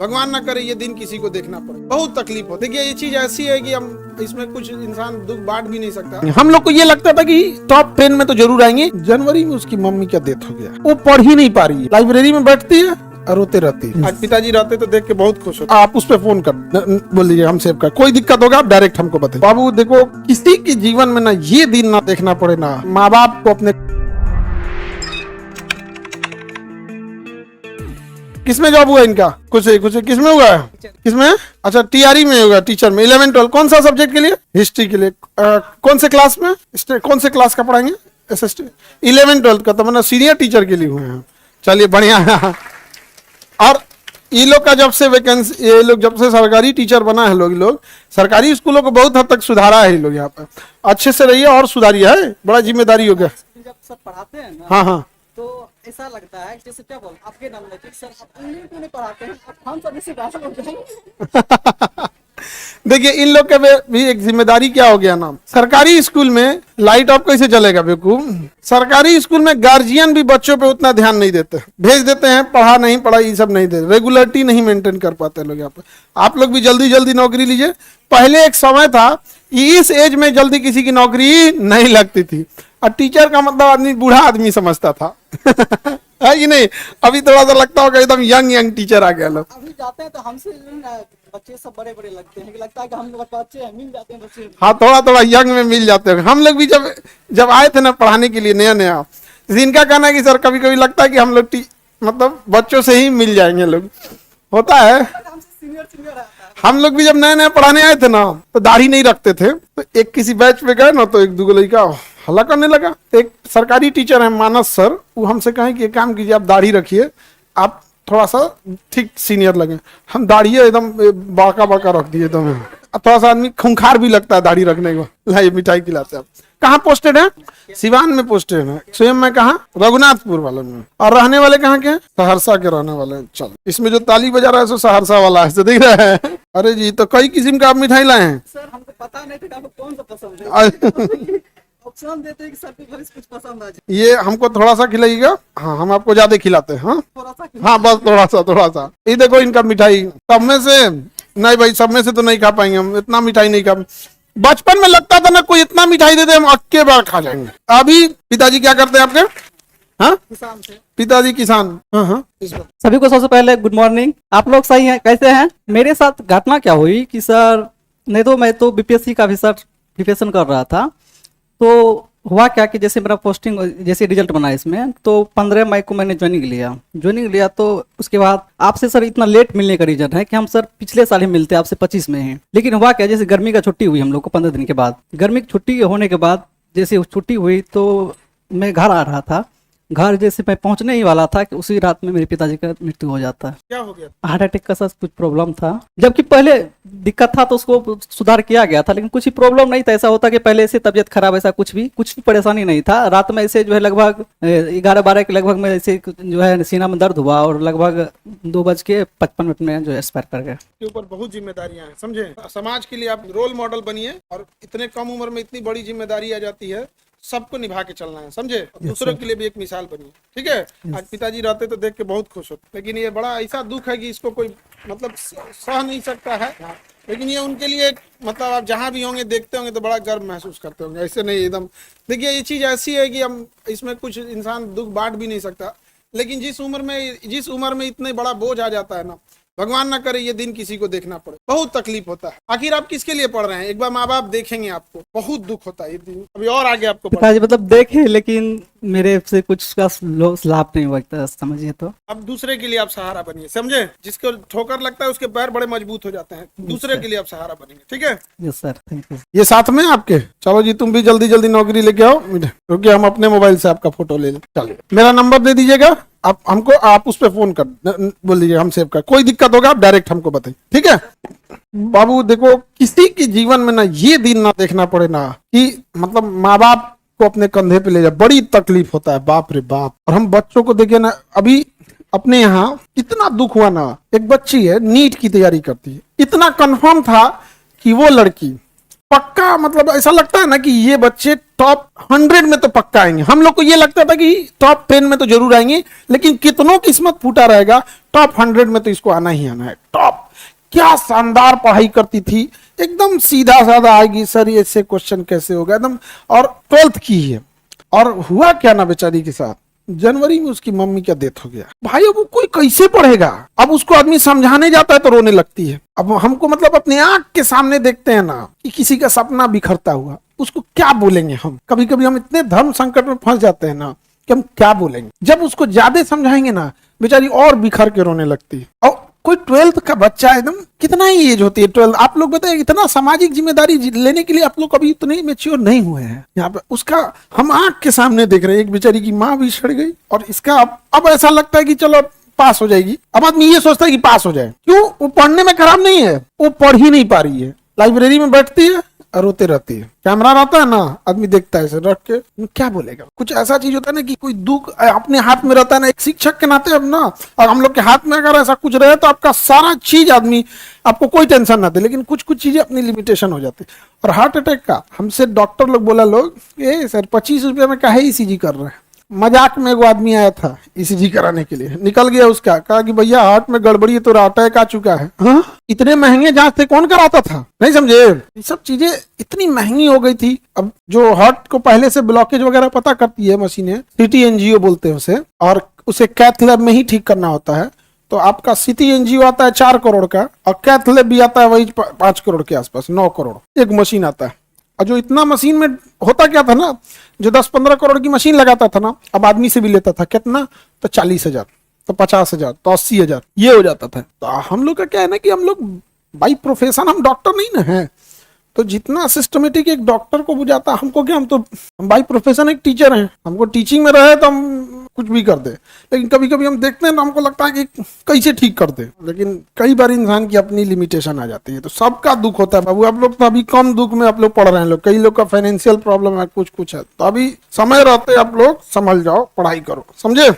भगवान ना करे ये दिन किसी को देखना पड़े, बहुत तकलीफ हो। देखिए ये चीज ऐसी है कि हम इसमें कुछ इंसान दुख बांट भी नहीं सकता। हम लोग को ये लगता था कि टॉप 10 में तो जरूर आएंगे। जनवरी में उसकी मम्मी का डेथ हो गया, वो पढ़ ही नहीं पा रही है, लाइब्रेरी में बैठती है और रोते रहती है। आज पिताजी रहते तो देख के बहुत खुश होते। आप उस पे फोन कर बोल लीजिए हम सेव कर, कोई दिक्कत होगा आप डायरेक्ट हमको बताइए। बाबू देखो, किसी के जीवन में ना ये दिन ना देखना पड़े, ना माँ बाप को अपने। किसमें जॉब हुआ इनका? कुछ किसमें हुआ है? किसमें? अच्छा टीआरई में होगा, टीचर में। 11 12 कौन सा सब्जेक्ट के लिए? हिस्ट्री के लिए। कौन से क्लास में? कौन से क्लास का पढ़ाएंगे? एसएसटी 11 12 का, तो मतलब सीनियर टीचर के लिए हुए हैं। चलिए बढ़िया है। और ये लोग का जब से वैकेंसी, ये लोग जब से सरकारी टीचर बना है, लोग सरकारी स्कूलों को बहुत हद तक सुधारा है। ये लोग यहाँ पर अच्छे से रहिए और सुधारिए, है बड़ा जिम्मेदारी हो गया। जब सब पढ़ाते हैं ना, हाँ तो ऐसा लगता है जैसे क्या बोल आपके नाम में सर आप उन्हीं को नहीं पढ़ाते हैं, हम सब इसी भाषा में जाएंगे। देखिए इन लोग का भी एक जिम्मेदारी क्या हो गया ना, सरकारी स्कूल में लाइट ऑफ कैसे चलेगा बेवकूफ। सरकारी स्कूल में गार्जियन भी बच्चों पे उतना ध्यान नहीं देते, भेज देते हैं, पढ़ा नहीं पढ़ा ये सब नहीं देते, रेगुलरिटी नहीं मेंटेन कर पाते लोग यहाँ पे। आप लोग भी जल्दी जल्दी नौकरी लीजिए। पहले एक समय था इस एज में जल्दी किसी की नौकरी नहीं लगती थी, और टीचर का मतलब आदमी बूढ़ा आदमी समझता था। है कि नहीं? अभी थोड़ा सा लगता होगा एकदम यंग टीचर आ गया लोग। अभी जाते हैं तो हमसे बच्चे सब बड़े बड़े लगते हैं कि लगता है कि हम बच्चे हैं, मिल जाते हैं बच्चे। हाँ थोड़ा यंग में मिल जाते हैं। हम लोग भी जब आए थे ना पढ़ाने के लिए नया, इनका कहना है कि सर कभी कभी लगता है कि हम लोग मतलब बच्चों से ही मिल जाएंगे लोग, होता है। हमसे सीनियर रहता है। हम लोग भी जब नए पढ़ाने आए थे ना तो दाढ़ी नहीं रखते थे, तो एक किसी बैच पे गए ना तो एक दूगो लड़का हल्ला करने लगा। एक सरकारी टीचर है मानस सर, वो हमसे कहें कि एक काम कीजिए आप दाढ़ी रखिए, आप थोड़ा सा ठीक सीनियर लगे। हम दाढ़ी एकदम बाका रख दिए एकदम। थोड़ा सा आदमी खूंखार भी लगता है दाढ़ी रखने को। लाई मिठाई खिलाते हैं। कहाँ पोस्टेड है? सिवान में पोस्टेड है। स्वयं में कहाँ? रघुनाथपुर वाले में। और रहने वाले कहाँ के? सहरसा के रहने वाले हैं। चलो इसमें जो ताली बजा रहा है सो सहरसा वाला है, दिख रहा है। अरे जी, तो कई किस्म का आप मिठाई लाए हैं सर। हमको पता नहीं था आपको कौन सा पसंद है। ऑप्शन देते हैं कि सर को कुछ पसंद आ जाए। ये हमको थोड़ा सा खिलाइएगा। हाँ हम आपको ज्यादा खिलाते हैं। हाँ थोड़ा सा हाँ बस थोड़ा सा। ये देखो इनका मिठाई, सब में से नहीं भाई, सब में से तो नहीं खा पाएंगे हम, इतना मिठाई नहीं खा। बचपन में लगता था ना कोई इतना मिठाई दे दे हम अक्के बार खा जाएंगे। अभी पिताजी क्या करते हैं आपके? हाँ किसान से। पिताजी किसान। हाँ सभी को सबसे पहले गुड मॉर्निंग। आप लोग सही हैं? कैसे हैं? मेरे साथ घटना क्या हुई कि सर, नहीं तो मैं तो बीपीएससी का ऑफिसर प्रिपरेशन कर रहा था। तो हुआ क्या कि जैसे मेरा पोस्टिंग, जैसे रिजल्ट बना इसमें, तो 15 मई को मैंने ज्वाइनिंग लिया। तो उसके बाद आपसे सर इतना लेट मिलने का रीजन है कि हम सर पिछले साल ही मिलते, आपसे 25 में हैं। लेकिन हुआ क्या, जैसे गर्मी का छुट्टी हुई हम लोग को 15 दिन के बाद, गर्मी की छुट्टी होने के बाद जैसे छुट्टी हुई तो मैं घर आ रहा था। घर जैसे मैं पहुंचने ही वाला था कि उसी रात में मेरे पिताजी का मृत्यु हो जाता है। क्या हो गया? हार्ट अटैक का सर कुछ प्रॉब्लम था, जबकि पहले दिक्कत था तो उसको सुधार किया गया था, लेकिन कुछ ही प्रॉब्लम नहीं था। ऐसा होता कि पहले से तबियत खराब, ऐसा कुछ भी परेशानी नहीं था। रात में ऐसे जो है लगभग 11-12 के लगभग में ऐसे जो है सीना में दर्द हुआ और लगभग 2:55 में जो एक्सपायर कर गया। के ऊपर बहुत जिम्मेदारियां हैं, समझे। समाज के लिए आप रोल मॉडल बनिए, और इतने कम उम्र में इतनी बड़ी जिम्मेदारी आ जाती है, सबको निभा के चलना है, समझे। दूसरों के लिए भी एक मिसाल बनिए, ठीक है। आज पिताजी रहते तो देख के बहुत खुश होते, लेकिन ये बड़ा ऐसा दुख है कि इसको कोई मतलब सह नहीं सकता है। लेकिन ये उनके लिए मतलब आप जहाँ भी होंगे देखते होंगे तो बड़ा गर्व महसूस करते होंगे, ऐसे नहीं एकदम। देखिए ये चीज ऐसी है कि हम इसमें कुछ इंसान दुख बांट भी नहीं सकता, लेकिन जिस उम्र में इतने बड़ा बोझ आ जाता है ना, भगवान ना करे ये दिन किसी को देखना पड़े, बहुत तकलीफ होता है। आखिर आप किसके लिए पढ़ रहे हैं? एक बार माँ बाप देखेंगे आपको, बहुत दुख होता है ये दिन। अभी और आगे आपको पिताजी मतलब देखे, लेकिन मेरे से कुछ का लाभ नहीं हुआ, समझिए। तो अब दूसरे के लिए आप सहारा बनिए, समझे। जिसको ठोकर लगता है उसके पैर बड़े मजबूत हो जाते हैं। दूसरे के लिए आप सहारा बनेंगे, ठीक है। Yes sir, thank you. ये साथ में आपके। चलो जी तुम भी जल्दी जल्दी नौकरी लेके आओ, क्योंकि हम अपने मोबाइल से आपका फोटो ले लें। चलिए मेरा नंबर दे दीजिएगा आप उस पे फोन कर बोल लीजिए हम सेव कर, कोई दिक्कत होगा आप डायरेक्ट हमको बताइए, ठीक है। बाबू देखो, किसी के जीवन में ना ये दिन ना देखना पड़े ना कि मतलब माँ बाप को अपने कंधे पे ले जाए, बड़ी तकलीफ होता है, बाप रे बाप। और हम बच्चों को देखिए ना, अभी अपने यहाँ इतना दुख हुआ ना, एक बच्ची है नीट की तैयारी करती है, इतना कंफर्म था कि वो लड़की पक्का मतलब ऐसा लगता है ना कि ये बच्चे टॉप 100 में तो पक्का आएंगे। हम लोग को ये लगता था कि टॉप 10 में तो जरूर आएंगे, लेकिन कितनों किस्मत फूटा रहेगा, टॉप 100 में तो इसको आना ही आना है। टॉप क्या शानदार पढ़ाई करती थी, एकदम सीधा साधा आएगी सर ये ऐसे क्वेश्चन कैसे होगा एकदम। और 12th की है। और हुआ क्या ना बेचारी के साथ, जनवरी में उसकी मम्मी का डेथ हो गया। भाई अब वो कोई कैसे पढ़ेगा, अब उसको आदमी समझाने जाता है तो रोने लगती है। अब हमको मतलब अपने आंख के सामने देखते हैं ना कि किसी का सपना बिखरता हुआ, उसको क्या बोलेंगे हम। कभी कभी हम इतने धर्म संकट में फंस जाते हैं ना कि हम क्या बोलेंगे। जब उसको ज्यादा समझाएंगे ना बेचारी और बिखर के रोने लगती है। और कोई 12th का बच्चा एकदम, कितना ही एज होती है 12, आप लोग बताइए, इतना सामाजिक जिम्मेदारी लेने के लिए आप लोग कभी इतने मेच्योर नहीं हुए हैं। यहाँ पे उसका हम आंख के सामने देख रहे हैं, एक बेचारी की माँ भी सड़ गई और इसका अब ऐसा लगता है कि चलो पास हो जाएगी। अब आदमी ये सोचता है कि पास हो जाए, क्यों, वो पढ़ने में खराब नहीं है, वो पढ़ ही नहीं पा रही है। लाइब्रेरी में बैठती है और रोते रहती है, कैमरा रहता है ना, आदमी देखता है ऐसे रख के, क्या बोलेगा। कुछ ऐसा चीज होता है ना कि कोई दुख अपने हाथ में रहता है ना, एक शिक्षक के नाते अब ना, और हम लोग के हाथ में अगर ऐसा कुछ रहे तो आपका सारा चीज आदमी, आपको कोई टेंशन ना दे, लेकिन कुछ कुछ चीजें अपनी लिमिटेशन हो जाती है। और हार्ट अटैक का हमसे डॉक्टर लोग बोला, लोग ये सर 25 रुपये में काहे ईसीजी कर रहे हैं। मजाक में एगो आदमी आया था ईसीजी कराने के लिए, निकल गया उसका, कहा कि भैया हार्ट में गड़बड़ी है तो अटैक आ चुका है। हाँ? इतने महंगे जांच थे कौन कराता था, नहीं समझे। ये सब चीजें इतनी महंगी हो गई थी। अब जो हार्ट को पहले से ब्लॉकेज वगैरह पता करती है मशीनें, सीटी एनजीओ बोलते हैं उसे, और उसे कैथ लैब में ही ठीक करना होता है। तो आपका सीटी एनजीओ आता है 4 करोड़ का, और कैथ लैब भी आता है वही 5 करोड़ के आसपास, 9 करोड़ एक मशीन आता है। और जो इतना मशीन में होता क्या था ना, जो 10-15 करोड़ की मशीन लगाता था ना, अब आदमी से भी लेता था कितना, तो 40,000, तो 50,000, तो 80,000, ये हो जाता था। तो हम लोग का क्या है ना कि हम लोग बाई प्रोफेशन हम डॉक्टर नहीं ना है, तो जितना सिस्टमेटिक एक डॉक्टर को बुझाता, हमको क्या, हम तो बाई प्रोफेशन एक टीचर हैं, हमको टीचिंग में रहे तो हम कुछ भी कर दे। लेकिन कभी कभी हम देखते हैं ना, हमको लगता है कि कैसे ठीक कर दे, लेकिन कई बार इंसान की अपनी लिमिटेशन आ जाती है। तो सबका दुख होता है बाबू, आप लोग तो अभी कम दुख में आप लोग पढ़ रहे हैं, लोग कई लोग का फाइनेंशियल प्रॉब्लम है, कुछ कुछ है, तो अभी समय रहते आप लोग समझ जाओ, पढ़ाई करो, समझे।